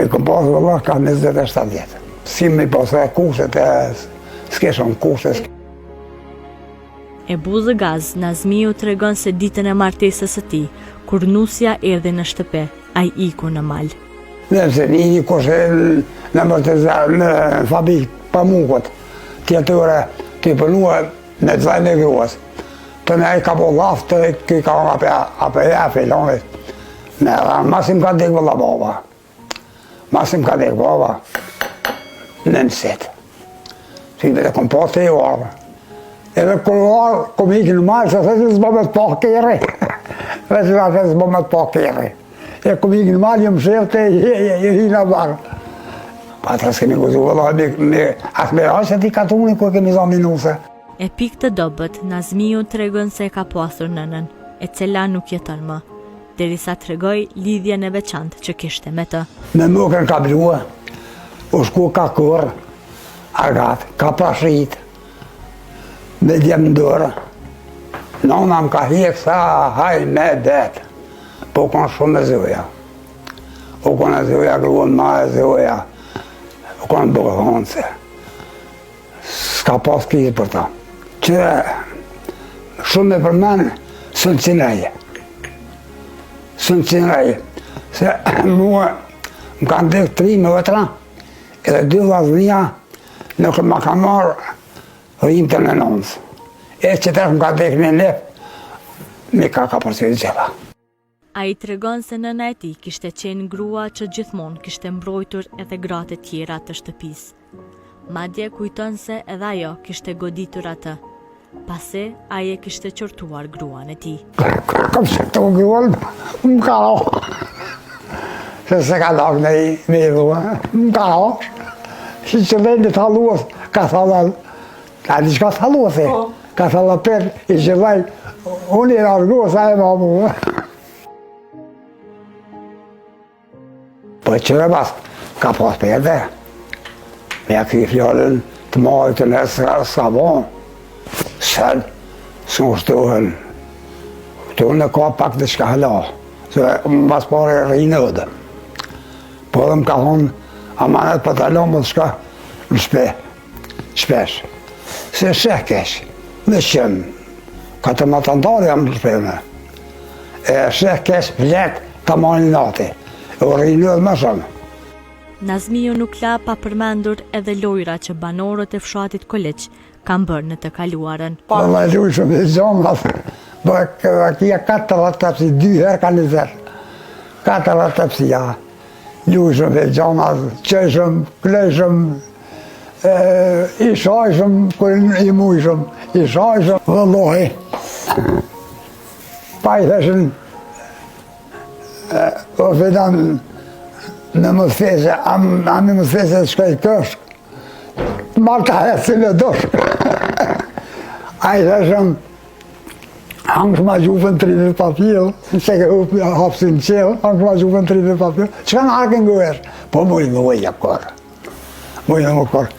E kom pasë vëllah ka 27 vjetë. Si me pasë e kushtet e s'keshon kushtet. E Buzë Gaz, Nazmiu tregon se ditën e martesës së tij, kur nusja erdhi në shtëpi, ai iku në mal. Nëse një kushe në martesë në fabrikë pamukut, tjetëre të përnua në zajnë e gruas. Të ne ka po laftë të këj ka apë e filonit. Ne masim ka dekë vëlla baba. Masim ka dekë baba në nësit. Si dhe kom po të e orë. Edhe kërë kom ikë në malë, se se s'bo me të po kërë. Veç se s'bo me të po kërë. E kom ikë në malë, jëmë shërë e hi në barë. Pa të s'kemi guzu, vëlla, asë me rashë ti katuni ku kemi zonë minuse. E pikë të dobët, Nazmiu tregon se ka pasur nënën, e cila nuk jeton më, derisa tregoi lidhjen e veçantë që kishte me të. Me mukën ka blua, u shku ka kur, agat, ka prashit, me djemë ndërë. Nona më ka hjek sa haj me det, po konë shumë e zoja. U konë e zoja, gruën ma e zoja, u konë bërëhonëse. S'ka pas kizë për ta. Që shumë e përmenë, së në cineje. Së në cineje. Se mua më kanë dekë 3 mëtra, edhe 2 vaznia, nuk më ka marë rrimë të në nëndës. E që tërë më ka dekë në lep, me ka përsi gjela. A i tregon se nëna e tij kishte qenë grua që gjithmonë kishte mbrojtur edhe gratë e tjera të shtëpisë. Madje kujton se edhe ajo kishte goditur atë. Pasi ai e kishte qortuar gruan e tij. Kam shëtu gruan, më ka o. Se ka lakë në i me i dhua, më ka o. Si që vendit haluas, ka thalal, a di që ka thaluas e, ka thalal për, i që vaj, unë i rarguas, a e ma mu. Po e qëre pas, ka pas për edhe. Me a këj fjallën të majtë të nësë s'ka bon. Sënë, së në shtohen. Të unë ka pak të shka hëla. Se më pas pare rrinë edhe. Po edhe më ka thonë, amanet për të lomë të shka në shpesh. Se sheh kesh, në qënë. Ka të matantari jam në shpene. E sheh kesh vlet të mani nati. E rrinë edhe më shumë. Nazmiu nuk la pa përmendur edhe lojra që banorët e fshatit Koleq kanë bërë në të kaluarën. Valla lujshëm e gjonat, kia 4 tepsi, 2 herë ka 20. 4 tepsi, ja. Lujshëm e gjonat, qeshëm, kleshëm, i shajshëm, kër i mujshëm, i shajshëm, vëllohi. Pa i theshën, o vedan, në më these, a me më these të shkaj këshk, marrë të hesi në doshk. A i theshëm, hangë ma gjufën 30 papil, se ke hapsin qelë, hangë ma gjufën 30 papil, që kanë arken gëver? Po mujnë më uja kërë, mujnë më kërë.